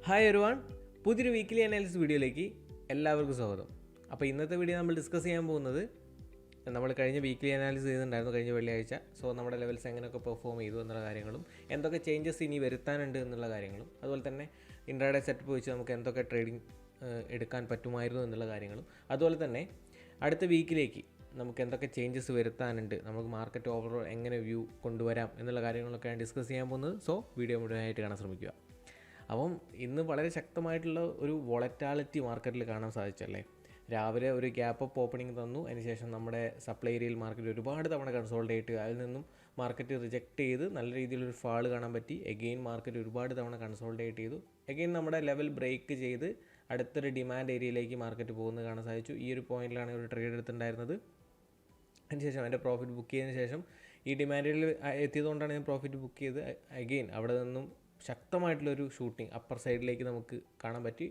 Hi everyone, പുതിയൊരു weekly analysis വീഡിയോയിലേക്ക് എല്ലാവർക്കും സ്വാഗതം. അപ്പോൾ ഇന്നത്തെ വീഡിയോ നമ്മൾ ഡിസ്കസ് ചെയ്യാൻ പോകുന്നത് നമ്മൾ കഴിഞ്ഞ വീക്കിലി അനാലിസിസ് ചെയ്തിട്ടുണ്ടായിരുന്നു കഴിഞ്ഞ വെള്ളിയാഴ്ച. സോ നമ്മുടെ ലെവൽസ് എങ്ങനെയൊക്കെ പെർഫോം ചെയ്തു എന്നുള്ള കാര്യങ്ങളും എന്തൊക്കെ ചേഞ്ചസ് ഇനി വരുത്താനുണ്ട് എന്നുള്ള കാര്യങ്ങളും അതുപോലെ തന്നെ ഇൻട്രാഡേ സെറ്റപ്പ് വെച്ച് നമുക്ക് എന്തൊക്കെ ട്രേഡിംഗ് എടുക്കാൻ പറ്റുമായിരുന്നു എന്നുള്ള കാര്യങ്ങളും അതുപോലെ തന്നെ അടുത്ത വീക്കിലേക്ക് നമുക്ക് എന്തൊക്കെ ചേഞ്ചസ് വരുത്താനുണ്ട്, നമുക്ക് മാർക്കറ്റ് ഓവറോൾ എങ്ങനെ വ്യൂ കൊണ്ടുവരാം എന്നുള്ള കാര്യങ്ങളൊക്കെയാണ് ഡിസ്കസ് ചെയ്യാൻ പോകുന്നത്. സോ വീഡിയോ മുഴുവനായിട്ട് കാണാൻ ശ്രമിക്കുക. അപ്പം ഇന്ന് വളരെ ശക്തമായിട്ടുള്ള ഒരു വോളറ്റാലിറ്റി മാർക്കറ്റിൽ കാണാൻ സാധിച്ചല്ലേ. രാവിലെ ഒരു ഗ്യാപ്പ് അപ്പ് ഓപ്പണിംഗ് തന്നു, അതിനുശേഷം നമ്മുടെ സപ്ലൈ ഏരിയയിൽ മാർക്കറ്റ് ഒരുപാട് തവണ കൺസോൾട്ടേറ്റ് ചെയ്ത് അതിൽ നിന്നും മാർക്കറ്റ് റിജക്റ്റ് ചെയ്ത് നല്ല രീതിയിലൊരു ഫാൾ കാണാൻ പറ്റി. എഗെയിൻ മാർക്കറ്റ് ഒരുപാട് തവണ കൺസോൾട്ടേറ്റ് ചെയ്തു, എഗെയിൻ നമ്മുടെ ലെവൽ ബ്രേക്ക് ചെയ്ത് അടുത്തൊരു ഡിമാൻഡ് ഏരിയയിലേക്ക് മാർക്കറ്റ് പോകുന്നത് കാണാൻ സാധിച്ചു. ഈ ഒരു പോയിന്റിലാണ് ഒരു ട്രേഡ് എടുത്തിട്ടുണ്ടായിരുന്നത്. അതിനുശേഷം എൻ്റെ പ്രോഫിറ്റ് ബുക്ക് ചെയ്തതിന് ശേഷം ഈ ഡിമാൻഡിൽ എത്തിയതുകൊണ്ടാണ് ഞാൻ പ്രോഫിറ്റ് ബുക്ക് ചെയ്ത് അഗെയിൻ അവിടെ നിന്നും ശക്തമായിട്ടുള്ളൊരു ഷൂട്ടിംഗ് അപ്പർ സൈഡിലേക്ക് നമുക്ക് കാണാൻ പറ്റി.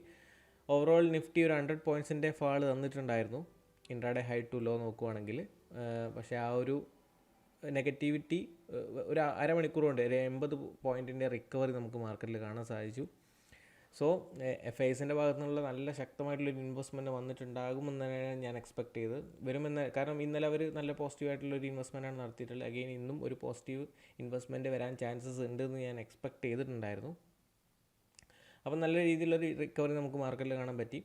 ഓവറോൾ നിഫ്റ്റി ഒരു 100 പോയിൻറ്റ്സിൻ്റെ ഫാൾ തന്നിട്ടുണ്ടായിരുന്നു ഇൻട്രാഡേ ഹൈ ടു ലോ നോക്കുവാണെങ്കിൽ. പക്ഷേ ആ ഒരു നെഗറ്റിവിറ്റി ഒരു അരമണിക്കൂർ കൊണ്ട് ഒരു 80 പോയിൻറ്റിൻ്റെ റിക്കവറി നമുക്ക് മാർക്കറ്റിൽ കാണാൻ സാധിച്ചു. സോ FISൻ്റെ ഭാഗത്തു നിന്നുള്ള നല്ല ശക്തമായിട്ടുള്ളൊരു ഇൻവെസ്റ്റ്മെൻറ്റ് വന്നിട്ടുണ്ടാകുമെന്നാണ് ഞാൻ എക്സ്പെക്ട് ചെയ്ത് വരുമെന്ന്. കാരണം ഇന്നലെ അവർ നല്ല പോസിറ്റീവായിട്ടുള്ളൊരു ഇൻവെസ്റ്റ്മെൻറ്റാണ് നടത്തിയിട്ടുള്ളത്. അഗെയിൻ ഇന്നും ഒരു പോസിറ്റീവ് ഇൻവെസ്റ്റ്മെൻറ്റ് വരാൻ ചാൻസസ് ഉണ്ടെന്ന് ഞാൻ എക്സ്പെക്ട് ചെയ്തിട്ടുണ്ടായിരുന്നു. അപ്പം നല്ല രീതിയിലൊരു റിക്കവറി നമുക്ക് മാർക്കറ്റിൽ കാണാൻ പറ്റി.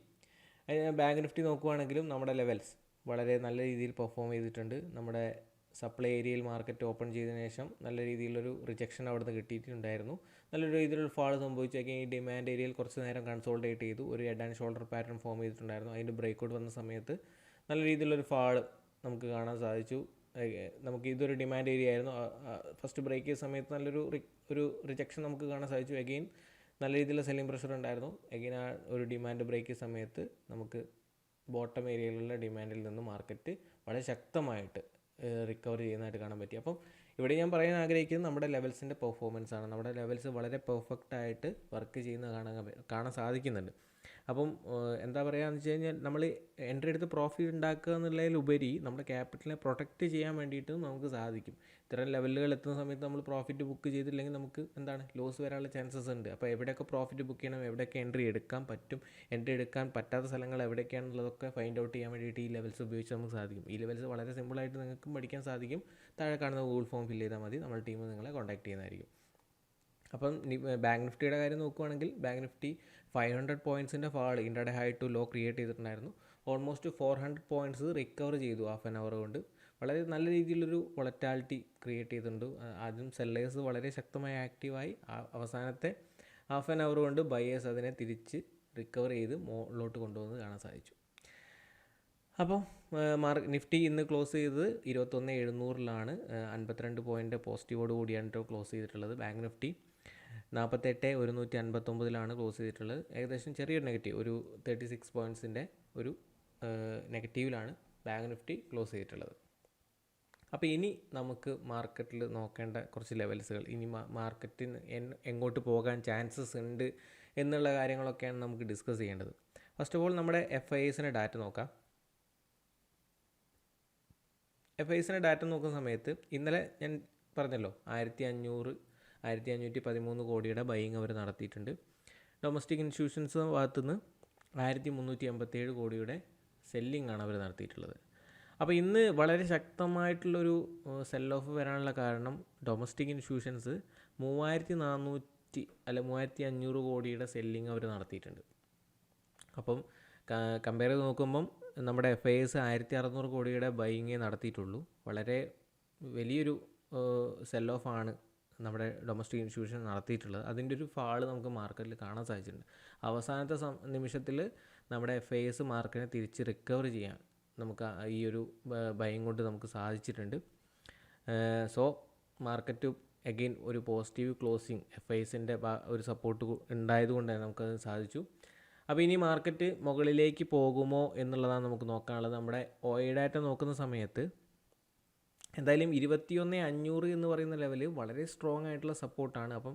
ബാങ്ക് നിഫ്റ്റി നോക്കുവാണെങ്കിലും നമ്മുടെ ലെവൽസ് വളരെ നല്ല രീതിയിൽ പെർഫോം ചെയ്തിട്ടുണ്ട്. നമ്മുടെ സപ്ലൈ ഏരിയയിൽ മാർക്കറ്റ് ഓപ്പൺ ചെയ്തതിനു ശേഷം നല്ല രീതിയിലൊരു റിജക്ഷൻ അവിടെ നിന്ന് കിട്ടിയിട്ടുണ്ടായിരുന്നു. നല്ലൊരു രീതിയിലൊരു ഫാൾ സംഭവിച്ചൊക്കെ ഈ ഡിമാൻഡ് ഏരിയയിൽ കുറച്ച് നേരം കൺസോൾട്ടേറ്റ് ചെയ്തു, ഒരു head and shoulder pattern form ചെയ്തിട്ടുണ്ടായിരുന്നു. അതിൻ്റെ ബ്രേക്ക് ഔട്ട് വന്ന സമയത്ത് നല്ല രീതിയിലൊരു ഫാൾ നമുക്ക് കാണാൻ സാധിച്ചു. നമുക്ക് ഇതൊരു ഡിമാൻഡ് ഏരിയ ആയിരുന്നു. ഫസ്റ്റ് ബ്രേക്ക് ചെയ്ത സമയത്ത് നല്ലൊരു റിജക്ഷൻ നമുക്ക് കാണാൻ സാധിച്ചു. എഗെയിൻ നല്ല രീതിയിലുള്ള സെല്ലിംഗ് പ്രഷർ ഉണ്ടായിരുന്നു. എഗെയിൻ ആ ഒരു ഡിമാൻഡ് ബ്രേക്ക് ചെയ്ത സമയത്ത് നമുക്ക് ബോട്ടം ഏരിയയിലുള്ള ഡിമാൻഡിൽ നിന്ന് മാർക്കറ്റ് വളരെ ശക്തമായിട്ട് റിക്കവർ ചെയ്യുന്നതായിട്ട് കാണാൻ പറ്റി. അപ്പം ഇവിടെ ഞാൻ പറയാൻ ആഗ്രഹിക്കുന്നത് നമ്മുടെ ലെവൽസിൻ്റെ പെർഫോമൻസ് ആണ്. നമ്മുടെ ലെവൽസ് വളരെ പെർഫെക്റ്റായിട്ട് വർക്ക് ചെയ്യുന്നത് കാണാൻ സാധിക്കുന്നുണ്ട്. അപ്പം എന്താ പറയുകയെന്ന് വെച്ച് കഴിഞ്ഞാൽ നമ്മൾ എൻട്രി എടുത്ത് പ്രോഫിറ്റ് ഉണ്ടാക്കുക എന്നുള്ളതിലുപരി നമ്മുടെ ക്യാപിറ്റലിനെ പ്രൊട്ടക്റ്റ് ചെയ്യാൻ വേണ്ടിയിട്ടും നമുക്ക് സാധിക്കും. ഇത്തരം ലെവലുകൾ എത്തുന്ന സമയത്ത് നമ്മൾ പ്രോഫിറ്റ് ബുക്ക് ചെയ്തില്ലെങ്കിൽ നമുക്ക് ലോസ് വരാനുള്ള ചാൻസസ് ഉണ്ട്. അപ്പോൾ എവിടെയൊക്കെ പ്രോഫിറ്റ് ബുക്ക് ചെയ്യണം, എവിടെയൊക്കെ എൻട്രി എടുക്കാൻ പറ്റും, എൻട്രി എടുക്കാൻ പറ്റാത്ത സ്ഥലങ്ങൾ എവിടെയൊക്കെയാണെന്നുള്ളതൊക്കെ ഫൈൻഡ് ഔട്ട് ചെയ്യാൻ വേണ്ടിയിട്ട് ഈ ലെവൽസ് ഉപയോഗിച്ച് നമുക്ക് സാധിക്കും. ഈ ലെവൽസ് വളരെ സിമ്പിളായിട്ട് നിങ്ങൾക്കും പഠിക്കാൻ സാധിക്കും. താഴെ കാണുന്ന ഗൂഗിൾ ഫോം ഫില്ല് ചെയ്താൽ മതി, നമ്മുടെ ടീം നിങ്ങളെ കോൺടാക്ട് ചെയ്യുന്നതായിരിക്കും. അപ്പം ബാങ്ക് നിഫ്റ്റിയുടെ കാര്യം നോക്കുകയാണെങ്കിൽ ബാങ്ക് നിഫ്റ്റി 500 പോയിൻറ്റ്സിൻ്റെ fall intraday high to low create ചെയ്തിട്ടുണ്ടായിരുന്നു. ഓൾമോസ്റ്റ് 400 പോയിൻറ്റ്സ് റിക്കവർ ചെയ്തു ഹാഫ് ആൻ അവർ കൊണ്ട്. വളരെ നല്ല രീതിയിലൊരു വൊളറ്റാലിറ്റി ക്രിയേറ്റ് ചെയ്തിട്ടുണ്ട്. ആദ്യം സെല്ലേഴ്സ് വളരെ ശക്തമായി ആക്റ്റീവായി, അവസാനത്തെ ഹാഫ് ആൻ അവർ കൊണ്ട് ബയേഴ്സ് അതിനെ തിരിച്ച് റിക്കവർ ചെയ്ത് മുകളിലോട്ട് കൊണ്ടുവന്ന് കാണാൻ സാധിച്ചു. അപ്പോൾ നിഫ്റ്റി ഇന്ന് ക്ലോസ് ചെയ്തത് 21,700 52 പോയിൻ്റ് പോസിറ്റീവോട് കൂടിയാണ് ക്ലോസ് ചെയ്തിട്ടുള്ളത്. ബാങ്ക് നിഫ്റ്റി 48,159 ക്ലോസ് ചെയ്തിട്ടുള്ളത്. ഏകദേശം ചെറിയൊരു നെഗറ്റീവ്, ഒരു 36 പോയിൻറ്റ്സിൻ്റെ ഒരു നെഗറ്റീവിലാണ് ബാങ്ക് നിഫ്റ്റി ക്ലോസ് ചെയ്തിട്ടുള്ളത്. അപ്പോൾ ഇനി നമുക്ക് മാർക്കറ്റിൽ നോക്കേണ്ട കുറച്ച് ലെവൽസുകൾ, ഇനി മാർക്കറ്റിന് എങ്ങോട്ട് പോകാൻ ചാൻസസ് ഉണ്ട് എന്നുള്ള കാര്യങ്ങളൊക്കെയാണ് നമുക്ക് ഡിസ്കസ് ചെയ്യേണ്ടത്. ഫസ്റ്റ് ഓഫ് ഓൾ നമ്മുടെ FISൻ്റെ ഡാറ്റ നോക്കാം. FISൻ്റെ ഡാറ്റ നോക്കുന്ന സമയത്ത് ഇന്നലെ ഞാൻ പറഞ്ഞല്ലോ 1513 കോടിയുടെ ബൈയിങ് അവർ നടത്തിയിട്ടുണ്ട്. ഡൊമസ്റ്റിക് ഇൻസ്റ്റിറ്റ്യൂഷൻസ് ഭാഗത്തുനിന്ന് 1387 കോടിയുടെ സെല്ലിംഗ് ആണ് അവർ നടത്തിയിട്ടുള്ളത്. അപ്പോൾ ഇന്ന് വളരെ ശക്തമായിട്ടുള്ളൊരു സെൽ ഓഫ് വരാനുള്ള കാരണം ഡൊമസ്റ്റിക് ഇൻസ്റ്റിറ്റ്യൂഷൻസ് 3500 കോടിയുടെ സെല്ലിംഗ് അവർ നടത്തിയിട്ടുണ്ട്. അപ്പം കമ്പയർ ചെയ്ത് നോക്കുമ്പം നമ്മുടെ FIS 1600 കോടിയുടെ ബൈയിങ്ങേ നടത്തിയിട്ടുള്ളൂ. വളരെ വലിയൊരു സെൽ ഓഫ് ആണ് നമ്മുടെ ഡൊമസ്റ്റിക് ഇൻസ്റ്റിറ്റ്യൂഷൻ നടത്തിയിട്ടുള്ളത്. അതിൻ്റെ ഒരു ഫാള് നമുക്ക് മാർക്കറ്റിൽ കാണാൻ സാധിച്ചിട്ടുണ്ട്. അവസാനത്തെ നിമിഷത്തിൽ നമ്മുടെ FIS മാർക്കറ്റിനെ തിരിച്ച് റിക്കവർ ചെയ്യാൻ നമുക്ക് ഈ ഒരു ബൈയിങ് കൊണ്ട് നമുക്ക് സാധിച്ചിട്ടുണ്ട്. സോ മാർക്കറ്റ് അഗെയിൻ ഒരു പോസിറ്റീവ് ക്ലോസിങ് FISൻ്റെ ഒരു സപ്പോർട്ട് ഉണ്ടായതുകൊണ്ട് തന്നെ നമുക്കത് സാധിച്ചു. അപ്പോൾ ഇനി മാർക്കറ്റ് മുകളിലേക്ക് പോകുമോ എന്നുള്ളതാണ് നമുക്ക് നോക്കാനുള്ളത്. നമ്മുടെ OI ഡാറ്റ നോക്കുന്ന സമയത്ത് എന്തായാലും 21,500 എന്ന് പറയുന്ന ലെവൽ വളരെ സ്ട്രോങ് ആയിട്ടുള്ള സപ്പോർട്ടാണ്. അപ്പം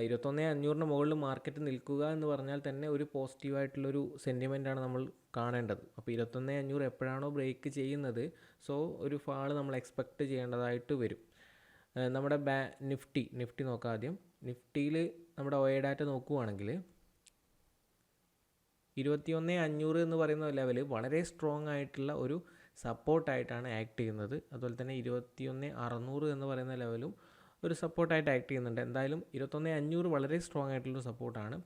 21,500 മുകളിൽ മാർക്കറ്റ് നിൽക്കുക എന്ന് പറഞ്ഞാൽ തന്നെ ഒരു പോസിറ്റീവായിട്ടുള്ളൊരു സെൻറ്റിമെൻറ്റാണ് നമ്മൾ കാണേണ്ടത്. അപ്പോൾ 21,500 എപ്പോഴാണോ ബ്രേക്ക് ചെയ്യുന്നത്, സോ ഒരു ഫാൾ നമ്മൾ എക്സ്പെക്റ്റ് ചെയ്യേണ്ടതായിട്ട് വരും. നമ്മുടെ നിഫ്റ്റി നോക്കാം ആദ്യം. നിഫ്റ്റിയിൽ നമ്മുടെ OI ഡാറ്റ നോക്കുകയാണെങ്കിൽ 21,500 എന്ന് പറയുന്ന ലെവൽ വളരെ സ്ട്രോങ് ആയിട്ടുള്ള ഒരു സപ്പോർട്ടായിട്ടാണ് ആക്ട് ചെയ്യുന്നത്. അതുപോലെ തന്നെ 21,600 എന്ന് പറയുന്ന ലെവലും ഒരു സപ്പോർട്ടായിട്ട് ആക്ട് ചെയ്യുന്നുണ്ട്. എന്തായാലും 21,500 വളരെ സ്ട്രോങ് ആയിട്ടുള്ളൊരു സപ്പോർട്ടാണ്.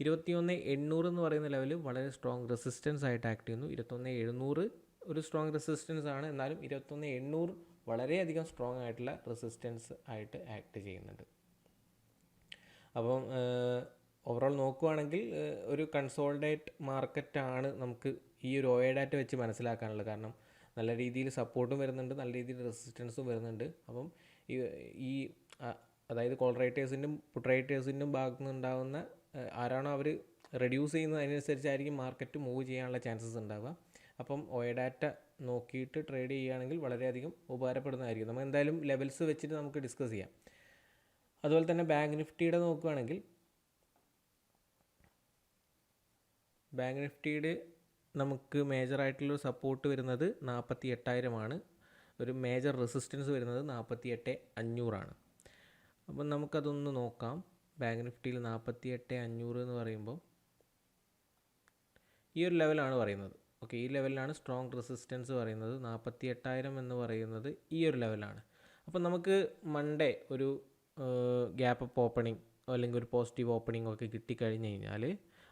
21,800 എന്ന് പറയുന്ന ലെവൽ വളരെ സ്ട്രോങ് റെസിസ്റ്റൻസ് ആയിട്ട് ആക്ട് ചെയ്യുന്നു. 21,700 ഒരു സ്ട്രോങ് റെസിസ്റ്റൻസ് ആണ്. എന്നാലും 21,800 വളരെയധികം സ്ട്രോങ് ആയിട്ടുള്ള റെസിസ്റ്റൻസ് ആയിട്ട് ആക്ട് ചെയ്യുന്നുണ്ട്. അപ്പം ഓവറോൾ നോക്കുകയാണെങ്കിൽ ഒരു കൺസോൾഡേറ്റ് മാർക്കറ്റാണ് നമുക്ക് ഈ ഒരു OA ഡാറ്റ വെച്ച് മനസ്സിലാക്കാനുള്ളത്. കാരണം നല്ല രീതിയിൽ സപ്പോർട്ടും വരുന്നുണ്ട്, നല്ല രീതിയിൽ റെസിസ്റ്റൻസും വരുന്നുണ്ട്. അപ്പം ഈ അതായത് കോൾ റൈറ്റേഴ്സിൻ്റെയും പുട്ട് റൈറ്റേഴ്സിൻ്റെയും ഭാഗത്തു നിന്നുണ്ടാകുന്ന ആരാണോ അവർ റെഡ്യൂസ് ചെയ്യുന്നത് അതിനനുസരിച്ചായിരിക്കും മാർക്കറ്റ് മൂവ് ചെയ്യാനുള്ള ചാൻസസ് ഉണ്ടാവുക. അപ്പം OA ഡാറ്റ നോക്കിയിട്ട് ട്രേഡ് ചെയ്യുകയാണെങ്കിൽ വളരെയധികം ഉപകാരപ്പെടുന്നതായിരിക്കും. നമ്മൾ എന്തായാലും ലെവൽസ് വെച്ചിട്ട് നമുക്ക് ഡിസ്കസ് ചെയ്യാം. അതുപോലെ തന്നെ ബാങ്ക് നിഫ്റ്റിയുടെ നോക്കുകയാണെങ്കിൽ ബാങ്ക് നിഫ്റ്റിയുടെ നമുക്ക് മേജറായിട്ടുള്ളൊരു സപ്പോർട്ട് വരുന്നത് 48,000 ആണ്. ഒരു മേജർ റെസിസ്റ്റൻസ് വരുന്നത് 48,500 അപ്പം നമുക്കതൊന്ന് നോക്കാം. ബാങ്ക് നിഫ്റ്റിയിൽ 48,500 എന്ന് പറയുമ്പോൾ ഈ ഒരു ലെവലാണ് പറയുന്നത്. ഓക്കെ, ഈ ലെവലിലാണ് സ്ട്രോങ് റെസിസ്റ്റൻസ് പറയുന്നത്. 48,000 എന്ന് പറയുന്നത് ഈ ഒരു ലെവലാണ്. അപ്പം നമുക്ക് മൺഡേ ഒരു ഗ്യാപ്പ് അപ്പ് ഓപ്പണിംഗ് അല്ലെങ്കിൽ ഒരു പോസിറ്റീവ് ഓപ്പണിംഗ് ഒക്കെ കിട്ടിക്കഴിഞ്ഞ് കഴിഞ്ഞാൽ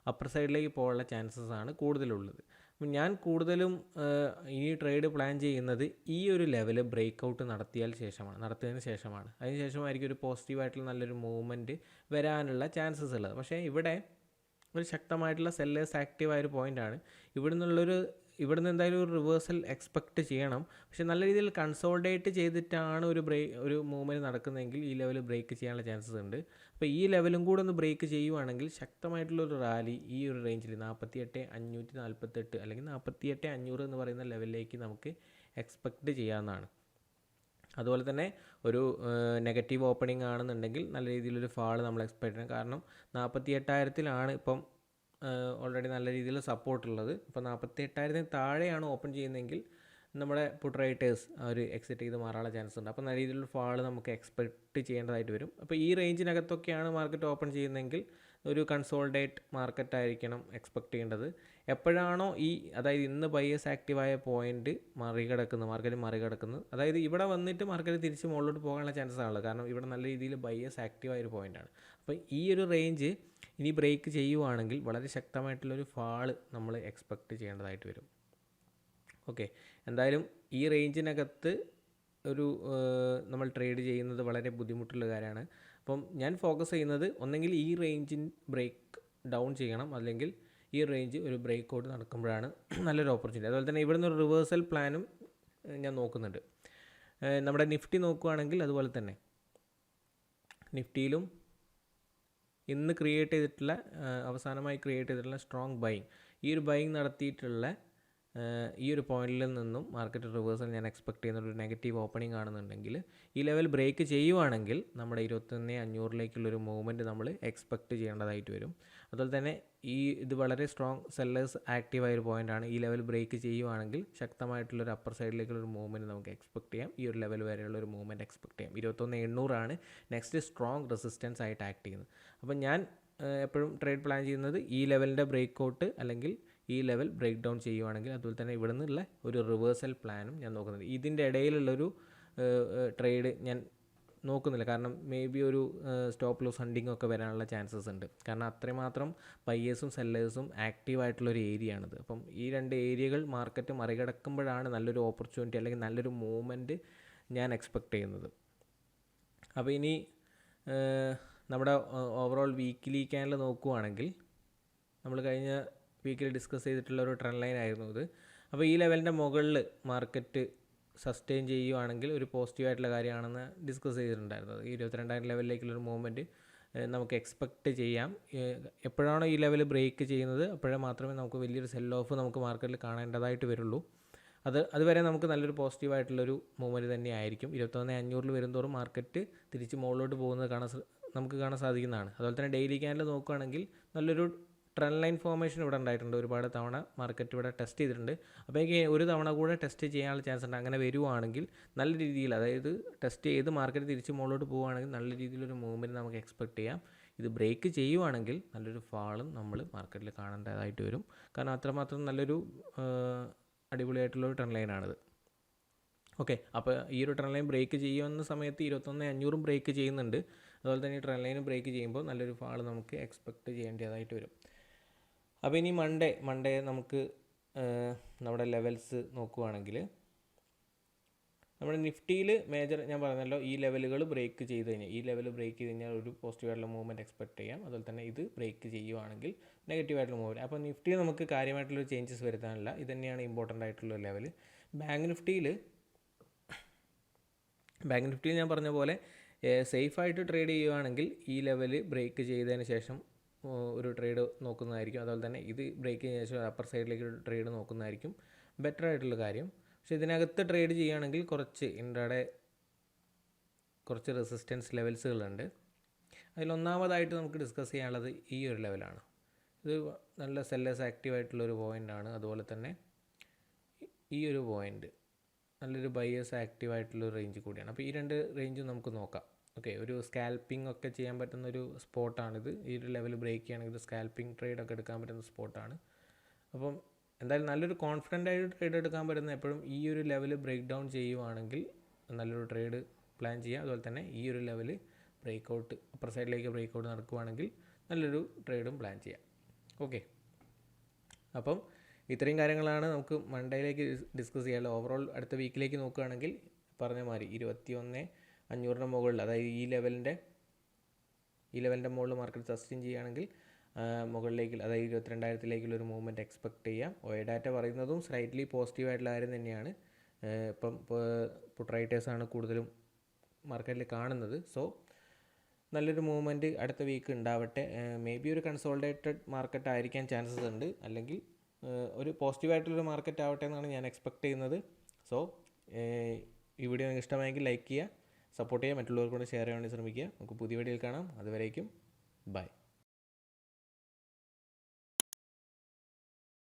അപ്പർ സൈഡിലേക്ക് പോകാനുള്ള ചാൻസസ് ആണ് കൂടുതലുള്ളത്. അപ്പം ഞാൻ കൂടുതലും ഇനി ട്രേഡ് പ്ലാൻ ചെയ്യുന്നത് ഈ ഒരു ലെവൽ ബ്രേക്ക് ഔട്ട് നടത്തിയതിന് ശേഷമാണ്. അതിന് ശേഷമായിരിക്കും ഒരു പോസിറ്റീവായിട്ടുള്ള നല്ലൊരു മൂവ്മെൻറ്റ് വരാനുള്ള ചാൻസസ് ഉള്ളത്. പക്ഷേ ഇവിടെ ഒരു ശക്തമായിട്ടുള്ള സെല്ലേഴ്സ് ആക്റ്റീവായൊരു പോയിൻ്റാണ്. ഇവിടുന്ന് എന്തായാലും ഒരു റിവേഴ്സൽ എക്സ്പെക്റ്റ് ചെയ്യണം. പക്ഷേ നല്ല രീതിയിൽ കൺസോൾഡേറ്റ് ചെയ്തിട്ടാണ് ഒരു മൂവ്മെൻറ്റ് നടക്കുന്നതെങ്കിൽ ഈ ലെവൽ ബ്രേക്ക് ചെയ്യാനുള്ള ചാൻസസ് ഉണ്ട്. അപ്പോൾ ഈ ലെവലും കൂടെ ഒന്ന് ബ്രേക്ക് ചെയ്യുവാണെങ്കിൽ ശക്തമായിട്ടുള്ളൊരു റാലി ഈ ഒരു റേഞ്ചിൽ 48,548 അല്ലെങ്കിൽ 48,500 എന്ന് പറയുന്ന ലെവലിലേക്ക് നമുക്ക് എക്സ്പെക്റ്റ് ചെയ്യാവുന്നതാണ്. അതുപോലെ തന്നെ ഒരു നെഗറ്റീവ് ഓപ്പണിംഗ് ആണെന്നുണ്ടെങ്കിൽ നല്ല രീതിയിലൊരു ഫാൾ നമ്മൾ എക്സ്പെക്ട് ചെയ്യണം. കാരണം 48,000 ഇപ്പം ഓൾറെഡി നല്ല രീതിയിൽ സപ്പോർട്ടുള്ളത്. അപ്പോൾ 48,000 താഴെയാണ് ഓപ്പൺ ചെയ്യുന്നതെങ്കിൽ നമ്മുടെ പുട്ട് റൈറ്റേഴ്സ് അവർ എക്സിറ്റ് ചെയ്ത് മാറാനുള്ള ചാൻസ് ഉണ്ട്. അപ്പോൾ നല്ല രീതിയിലുള്ള ഫാൾ നമുക്ക് എക്സ്പെക്റ്റ് ചെയ്യേണ്ടതായിട്ട് വരും. അപ്പോൾ ഈ റേഞ്ചിനകത്തൊക്കെയാണ് മാർക്കറ്റ് ഓപ്പൺ ചെയ്യുന്നതെങ്കിൽ ഒരു കൺസോൾഡേറ്റ് മാർക്കറ്റായിരിക്കണം എക്സ്പെക്റ്റ് ചെയ്യേണ്ടത്. എപ്പോഴാണോ അതായത് ഇന്ന് ബയേഴ്സ് ആക്റ്റീവായ പോയിന്റ് മാർക്കറ്റ് മറികടക്കുന്നത്, അതായത് ഇവിടെ വന്നിട്ട് മാർക്കറ്റ് തിരിച്ച് മുകളിലോട്ട് പോകാനുള്ള ചാൻസസ് ആണുള്ളത്. കാരണം ഇവിടെ നല്ല രീതിയിൽ ബയേഴ്സ് ആക്റ്റീവായ ഒരു പോയിൻ്റാണ്. അപ്പോൾ ഈ ഒരു റേഞ്ച് ഇനി ബ്രേക്ക് ചെയ്യുവാണെങ്കിൽ വളരെ ശക്തമായിട്ടുള്ളൊരു ഫാള് നമ്മൾ എക്സ്പെക്റ്റ് ചെയ്യേണ്ടതായിട്ട് വരും. ഓക്കെ, എന്തായാലും ഈ റേഞ്ചിനകത്ത് നമ്മൾ ട്രേഡ് ചെയ്യുന്നത് വളരെ ബുദ്ധിമുട്ടുള്ള കാര്യമാണ്. അപ്പം ഞാൻ ഫോക്കസ് ചെയ്യുന്നത് ഒന്നെങ്കിൽ ഈ റേഞ്ചിൻ ബ്രേക്ക് ഡൗൺ ചെയ്യണം, അല്ലെങ്കിൽ ഈ റേഞ്ച് ഒരു ബ്രേക്ക് ഔട്ട് നടക്കുമ്പോഴാണ് നല്ലൊരു ഓപ്പർച്യൂണിറ്റി. അതുപോലെ തന്നെ ഇവിടുന്ന് ഒരു റിവേഴ്സൽ പ്ലാനും ഞാൻ നോക്കുന്നുണ്ട്. നമ്മുടെ നിഫ്റ്റി നോക്കുകയാണെങ്കിൽ അതുപോലെ തന്നെ നിഫ്റ്റിയിലും ഇന്ന് അവസാനമായി ക്രിയേറ്റ് ചെയ്തിട്ടുള്ള സ്ട്രോങ് ബൈങ്, ഈ ഒരു ബൈങ് നടത്തിയിട്ടുള്ള ഈ ഒരു പോയിന്റിൽ നിന്നും മാർക്കറ്റ് റിവേഴ്സൽ ഞാൻ എക്സ്പെക്ട് ചെയ്യുന്ന ഒരു നെഗറ്റീവ് ഓപ്പണിംഗ് ആണെന്നുണ്ടെങ്കിൽ ഈ ലെവൽ ബ്രേക്ക് ചെയ്യുവാണെങ്കിൽ നമ്മുടെ 21,500 മൂവ്മെൻറ്റ് നമ്മൾ എക്സ്പെക്റ്റ് ചെയ്യേണ്ടതായിട്ട് വരും. അതുപോലെ തന്നെ ഇത് വളരെ സ്ട്രോങ് സെല്ലേഴ്സ് ആക്റ്റീവായൊരു പോയിൻ്റാണ്. ഈ ലെവൽ ബ്രേക്ക് ചെയ്യുവാണെങ്കിൽ ശക്തമായിട്ടുള്ളൊരു അപ്പർ സൈഡിലേക്കുള്ളൊരു മൂവ്മെൻറ്റ് നമുക്ക് എക്സ്പെക്ട് ചെയ്യാം. ഈ ഒരു ലെവൽ വരെയുള്ളൊരു മൂവ്മെൻറ്റ് എക്സ്പെക്ട് ചെയ്യാം. 21,800 നെക്സ്റ്റ് സ്ട്രോങ് റെസിസ്റ്റൻസ് ആയിട്ട് ആക്ട് ചെയ്യുന്നത്. അപ്പം ഞാൻ എപ്പോഴും ട്രേഡ് പ്ലാൻ ചെയ്യുന്നത് ഈ ലെവലിൻ്റെ ബ്രേക്ക് ഔട്ട് അല്ലെങ്കിൽ ഈ ലെവൽ ബ്രേക്ക് ഡൗൺ ചെയ്യുവാണെങ്കിൽ, അതുപോലെ തന്നെ ഇവിടെ നിന്നുള്ള ഒരു റിവേഴ്സൽ പ്ലാനും ഞാൻ നോക്കുന്നുണ്ട്. ഇതിൻ്റെ ഇടയിലുള്ളൊരു ട്രേഡ് ഞാൻ നോക്കുന്നില്ല. കാരണം മേ ബി ഒരു സ്റ്റോപ്പ് ലോസ് ഹണ്ടിങ് ഒക്കെ വരാനുള്ള ചാൻസസ് ഉണ്ട്. കാരണം അത്രമാത്രം ബയേഴ്സും സെല്ലേഴ്സും ആക്റ്റീവായിട്ടുള്ളൊരു ഏരിയയാണിത്. അപ്പം ഈ രണ്ട് ഏരിയകൾ മാർക്കറ്റ് മറികടക്കുമ്പോഴാണ് നല്ലൊരു ഓപ്പർച്യൂണിറ്റി അല്ലെങ്കിൽ നല്ലൊരു മൂവ്മെൻറ്റ് ഞാൻ എക്സ്പെക്റ്റ് ചെയ്യുന്നത്. അപ്പോൾ ഇനി നമ്മുടെ ഓവറോൾ വീക്കിലി ക്യാൻഡിൽ നോക്കുകയാണെങ്കിൽ നമ്മൾ കഴിഞ്ഞ വീക്കിൽ ഡിസ്കസ് ചെയ്തിട്ടുള്ള ഒരു ട്രെൻഡ് ലൈൻ ആയിരുന്നു ഇത്. അപ്പോൾ ഈ ലെവലിൻ്റെ മുകളിൽ മാർക്കറ്റ് സസ്റ്റെയിൻ ചെയ്യുകയാണെങ്കിൽ ഒരു പോസിറ്റീവായിട്ടുള്ള കാര്യമാണെന്ന് ഡിസ്കസ് ചെയ്തിട്ടുണ്ടായിരുന്നത്. ഈ 22,000 ലെവലിലേക്കുള്ളൊരു മൂവ്മെൻറ്റ് നമുക്ക് എക്സ്പെക്റ്റ് ചെയ്യാം. എപ്പോഴാണോ ഈ ലെവൽ ബ്രേക്ക് ചെയ്യുന്നത് അപ്പോഴേ മാത്രമേ നമുക്ക് വലിയൊരു സെൽ ഓഫ് നമുക്ക് മാർക്കറ്റിൽ കാണേണ്ടതായിട്ട് വരുള്ളൂ. അതുവരെ നമുക്ക് നല്ലൊരു പോസിറ്റീവായിട്ടുള്ളൊരു മൂവ്മെൻറ്റ് തന്നെ ആയിരിക്കും. 21,500 വരുന്തോറും മാർക്കറ്റ് തിരിച്ച് മുകളിലോട്ട് പോകുന്നത് നമുക്ക് കാണാൻ സാധിക്കുന്നതാണ്. അതുപോലെ തന്നെ ഡെയിലി ക്യാൻഡിൽ നോക്കുകയാണെങ്കിൽ നല്ലൊരു ട്രെൻഡ് ലൈൻ ഫോർമേഷൻ ഇവിടെ ഉണ്ടായിട്ടുണ്ട്. ഒരുപാട് തവണ മാർക്കറ്റ് ഇവിടെ ടെസ്റ്റ് ചെയ്തിട്ടുണ്ട്. അപ്പോൾ എനിക്ക് ഒരു തവണ കൂടെ ടെസ്റ്റ് ചെയ്യാനുള്ള ചാൻസ് ഉണ്ട്. അങ്ങനെ വരുവാണെങ്കിൽ നല്ല രീതിയിൽ, അതായത് ടെസ്റ്റ് ചെയ്ത് മാർക്കറ്റ് തിരിച്ച് മുകളിലോട്ട് പോവുകയാണെങ്കിൽ നല്ല രീതിയിലൊരു മൂവ്മെൻറ്റ് നമുക്ക് എക്സ്പെക്റ്റ് ചെയ്യാം. ഇത് ബ്രേക്ക് ചെയ്യുവാണെങ്കിൽ നല്ലൊരു ഫാളും നമ്മൾ മാർക്കറ്റിൽ കാണേണ്ടതായിട്ട് വരും. കാരണം അത്രമാത്രം നല്ലൊരു അടിപൊളിയായിട്ടുള്ളൊരു ട്രെൻഡ് ലൈനാണിത്. ഓക്കെ, അപ്പോൾ ഈ ഒരു ട്രെൻഡ് ലൈൻ ബ്രേക്ക് ചെയ്യുന്ന സമയത്ത് 21,500 ബ്രേക്ക് ചെയ്യുന്നുണ്ട്. അതുപോലെ തന്നെ ഈ ട്രെൻഡ് ലൈൻ ബ്രേക്ക് ചെയ്യുമ്പോൾ നല്ലൊരു ഫാൾ നമുക്ക് എക്സ്പെക്റ്റ് ചെയ്യേണ്ടതായിട്ട് വരും. അപ്പോൾ ഇനി മൺഡേ നമുക്ക് നമ്മുടെ ലെവൽസ് നോക്കുകയാണെങ്കിൽ നമ്മുടെ നിഫ്റ്റിയിൽ മേജർ ഞാൻ പറഞ്ഞല്ലോ, ഈ ലെവലുകൾ ബ്രേക്ക് ചെയ്ത് കഴിഞ്ഞാൽ, ഈ ലെവൽ ബ്രേക്ക് ചെയ്ത് കഴിഞ്ഞാൽ ഒരു പോസിറ്റീവായിട്ടുള്ള മൂവ്മെൻറ്റ് എക്സ്പെക്ട് ചെയ്യാം. അതുപോലെ തന്നെ ഇത് ബ്രേക്ക് ചെയ്യുവാണെങ്കിൽ നെഗറ്റീവായിട്ടുള്ള മൂവ്മെൻറ്റ്. അപ്പോൾ നിഫ്റ്റിയിൽ നമുക്ക് കാര്യമായിട്ടുള്ളൊരു ചേഞ്ചസ് വരുത്താനില്ല. ഇത് തന്നെയാണ് ഇമ്പോർട്ടൻ്റ് ആയിട്ടുള്ള ലെവൽ. ബാങ്ക് നിഫ്റ്റിയിൽ ഞാൻ പറഞ്ഞ പോലെ സേഫായിട്ട് ട്രേഡ് ചെയ്യുകയാണെങ്കിൽ ഈ ലെവൽ ബ്രേക്ക് ചെയ്തതിന് ശേഷം ഒരു ട്രേഡ് നോക്കുന്നതായിരിക്കും. അതുപോലെ തന്നെ ഇത് ബ്രേക്ക് ചെയ്തതിന് ശേഷം അപ്പർ സൈഡിലേക്ക് ഒരു ട്രേഡ് നോക്കുന്നതായിരിക്കും ബെറ്റർ ആയിട്ടുള്ള കാര്യം. പക്ഷേ ഇതിനകത്ത് ട്രേഡ് ചെയ്യുകയാണെങ്കിൽ ഇൻട്രാഡേ കുറച്ച് റെസിസ്റ്റൻസ് ലെവൽസുകളുണ്ട്. അതിലൊന്നാമതായിട്ട് നമുക്ക് ഡിസ്കസ് ചെയ്യാനുള്ളത് ഈ ഒരു ലെവലാണ്. ഇത് നല്ല സെല്ലേഴ്സ് ആക്റ്റീവായിട്ടുള്ളൊരു പോയിൻ്റാണ്. അതുപോലെ തന്നെ ഈ ഒരു പോയിൻ്റ് നല്ലൊരു ബയേഴ്സ് ആക്റ്റീവായിട്ടുള്ളൊരു റേഞ്ച് കൂടിയാണ്. അപ്പോൾ ഈ രണ്ട് റേഞ്ചും നമുക്ക് നോക്കാം. ഓക്കെ, ഒരു സ്കാൽപ്പിംഗ് ഒക്കെ ചെയ്യാൻ പറ്റുന്നൊരു സ്പോട്ടാണിത്. ഈ ഒരു ലെവൽ ബ്രേക്ക് ചെയ്യുകയാണെങ്കിൽ ഇത് സ്കാൽപ്പിംഗ് ട്രേഡ് ഒക്കെ എടുക്കാൻ പറ്റുന്ന സ്പോട്ടാണ്. അപ്പം എന്തായാലും നല്ലൊരു കോൺഫിഡൻ്റ് ആയിട്ട് ട്രേഡ് എടുക്കാൻ പറ്റുന്ന എപ്പോഴും ഈ ഒരു ലെവൽ ബ്രേക്ക് ഡൗൺ ചെയ്യുവാണെങ്കിൽ നല്ലൊരു ട്രേഡ് പ്ലാൻ ചെയ്യുക. അതുപോലെ തന്നെ ഈ ഒരു ലെവൽ ബ്രേക്കൗട്ട് അപ്പർ സൈഡിലേക്ക് ബ്രേക്കൗട്ട് നടക്കുവാണെങ്കിൽ നല്ലൊരു ട്രേഡും പ്ലാൻ ചെയ്യാം. ഓക്കെ, അപ്പം ഇത്രയും കാര്യങ്ങളാണ് നമുക്ക് മൺഡേയിലേക്ക് ഡിസ്കസ് ചെയ്യാനുള്ളത്. ഓവറോൾ അടുത്ത വീക്കിലേക്ക് നോക്കുകയാണെങ്കിൽ പറഞ്ഞ മാതിരി 21,500 മുകളിൽ, അതായത് ഈ ലെവലിൻ്റെ മുകളിൽ മാർക്കറ്റ് സസ്റ്റെയിൻ ചെയ്യുകയാണെങ്കിൽ മുകളിലേക്ക്, അതായത് 22,000-ലേക്കുള്ളൊരു മൂവ്മെൻറ്റ് എക്സ്പെക്ട് ചെയ്യാം. ഒയ ഡാറ്റ പറയുന്നതും സ്ലൈറ്റ്ലി പോസിറ്റീവായിട്ടുള്ള കാര്യം തന്നെയാണ്. ഇപ്പം പുട്ട് റൈറ്റേഴ്സാണ് കൂടുതലും മാർക്കറ്റിൽ കാണുന്നത്. സോ നല്ലൊരു മൂവ്മെൻറ്റ് അടുത്ത വീക്ക് ഉണ്ടാവട്ടെ. മേ ബി ഒരു കൺസോളിഡേറ്റഡ് മാർക്കറ്റ് ആയിരിക്കാൻ ചാൻസസ് ഉണ്ട്, അല്ലെങ്കിൽ ഒരു പോസിറ്റീവായിട്ടുള്ളൊരു മാർക്കറ്റ് ആവട്ടെ എന്നാണ് ഞാൻ എക്സ്പെക്ട് ചെയ്യുന്നത്. സോ ഈ വീഡിയോ നിങ്ങൾക്ക് ഇഷ്ടമായെങ്കിൽ ലൈക്ക് ചെയ്യുക, സപ്പോർട്ട് ചെയ്യുക, മറ്റുള്ളവർക്ക് കൊണ്ട് ഷെയർ ചെയ്യാൻ വേണ്ടി ശ്രമിക്കുക. നമുക്ക് പുതിയ വീഡിയോയിൽ കാണാം. അതുവരേക്കും ബൈ.